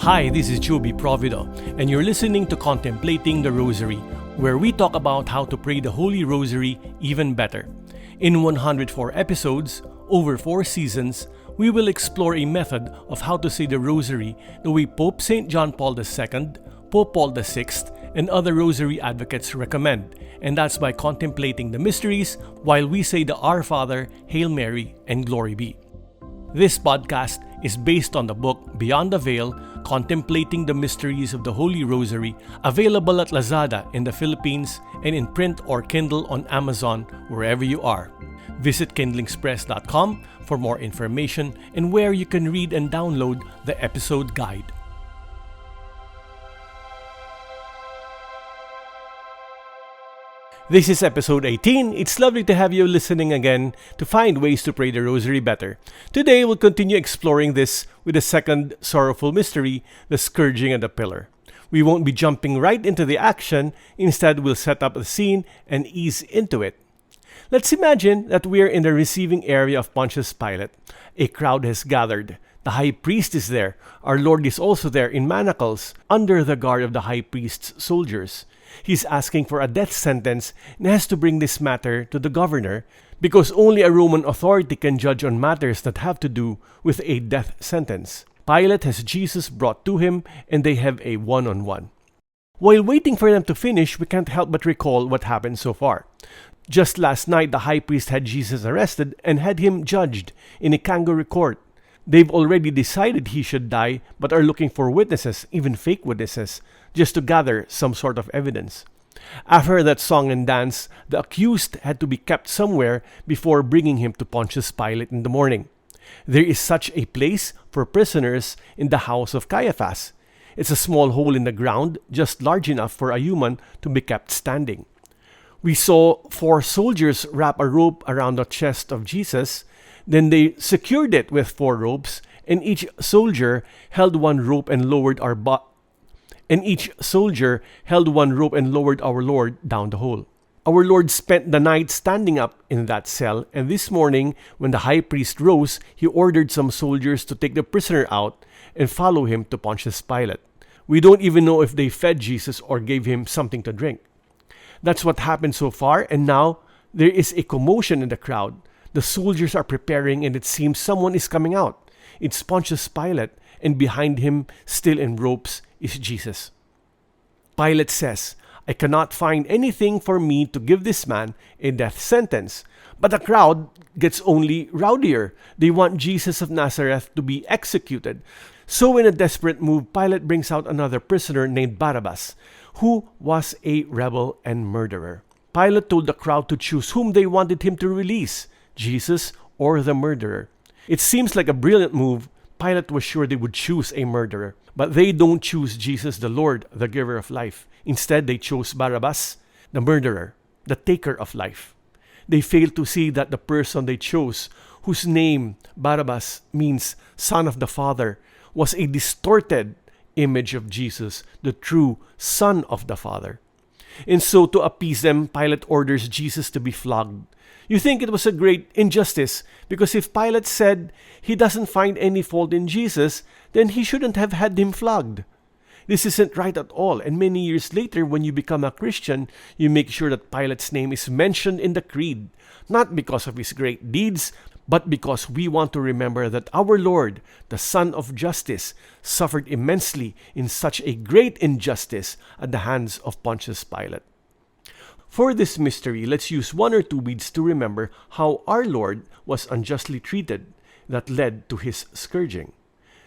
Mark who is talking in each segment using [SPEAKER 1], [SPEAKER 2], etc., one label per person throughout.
[SPEAKER 1] Hi, this is Joby Provido, and you're listening to Contemplating the Rosary, where we talk about how to pray the Holy Rosary even better. In 104 episodes, over 4 seasons, we will explore a method of how to say the Rosary the way Pope St. John Paul II, Pope Paul VI, and other Rosary advocates recommend, and that's by contemplating the mysteries while we say the Our Father, Hail Mary, and Glory Be. This podcast is based on the book Beyond the Veil, Contemplating the Mysteries of the Holy Rosary, available at Lazada in the Philippines and in print or Kindle on Amazon, wherever you are. Visit kindlingspress.com for more information and where you can read and download the episode guide. This is episode 18. It's lovely to have you listening again to find ways to pray the Rosary better. Today, we'll continue exploring this with the second sorrowful mystery, the scourging at the pillar. We won't be jumping right into the action. Instead, we'll set up the scene and ease into it. Let's imagine that we're in the receiving area of Pontius Pilate. A crowd has gathered. The high priest is there. Our Lord is also there in manacles, under the guard of the high priest's soldiers. He's asking for a death sentence and has to bring this matter to the governor because only a Roman authority can judge on matters that have to do with a death sentence. Pilate has Jesus brought to him and they have a one-on-one. While waiting for them to finish, we can't help but recall what happened so far. Just last night, the high priest had Jesus arrested and had him judged in a kangaroo court. They've already decided he should die, but are looking for witnesses, even fake witnesses, just to gather some sort of evidence. After that song and dance, the accused had to be kept somewhere before bringing him to Pontius Pilate in the morning. There is such a place for prisoners in the house of Caiaphas. It's a small hole in the ground, just large enough for a human to be kept standing. We saw 4 soldiers wrap a rope around the chest of Jesus. Then they secured it with 4 ropes, and each soldier held one rope and lowered our Lord down the hole. Our Lord spent the night standing up in that cell, and this morning, when the high priest rose, he ordered some soldiers to take the prisoner out and follow him to Pontius Pilate. We don't even know if they fed Jesus or gave him something to drink. That's what happened so far, and now there is a commotion in the crowd. The soldiers are preparing and it seems someone is coming out. It's Pontius Pilate, and behind him, still in ropes, is Jesus. Pilate says, "I cannot find anything for me to give this man a death sentence." But the crowd gets only rowdier. They want Jesus of Nazareth to be executed. So in a desperate move, Pilate brings out another prisoner named Barabbas, who was a rebel and murderer. Pilate told the crowd to choose whom they wanted him to release, Jesus or the murderer. It seems like a brilliant move. Pilate was sure they would choose a murderer. But they don't choose Jesus the Lord, the giver of life. Instead, they chose Barabbas, the murderer, the taker of life. They failed to see that the person they chose, whose name Barabbas means son of the Father, was a distorted image of Jesus, the true Son of the Father. And so to appease them, Pilate orders Jesus to be flogged. You think it was a great injustice because if Pilate said he doesn't find any fault in Jesus, then he shouldn't have had him flogged. This isn't right at all, and many years later when you become a Christian, you make sure that Pilate's name is mentioned in the creed, not because of his great deeds, but because we want to remember that our Lord, the Son of Justice, suffered immensely in such a great injustice at the hands of Pontius Pilate. For this mystery, let's use 1 or 2 beads to remember how our Lord was unjustly treated that led to his scourging.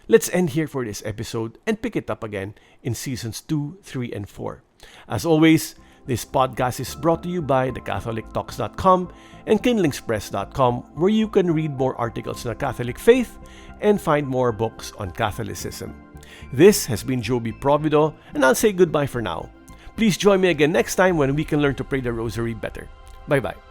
[SPEAKER 1] Let's end here for this episode and pick it up again in seasons 2, 3, and 4. As always, this podcast is brought to you by thecatholictalks.com and kindlingspress.com, where you can read more articles on the Catholic faith and find more books on Catholicism. This has been Joby Provido, and I'll say goodbye for now. Please join me again next time when we can learn to pray the Rosary better. Bye-bye.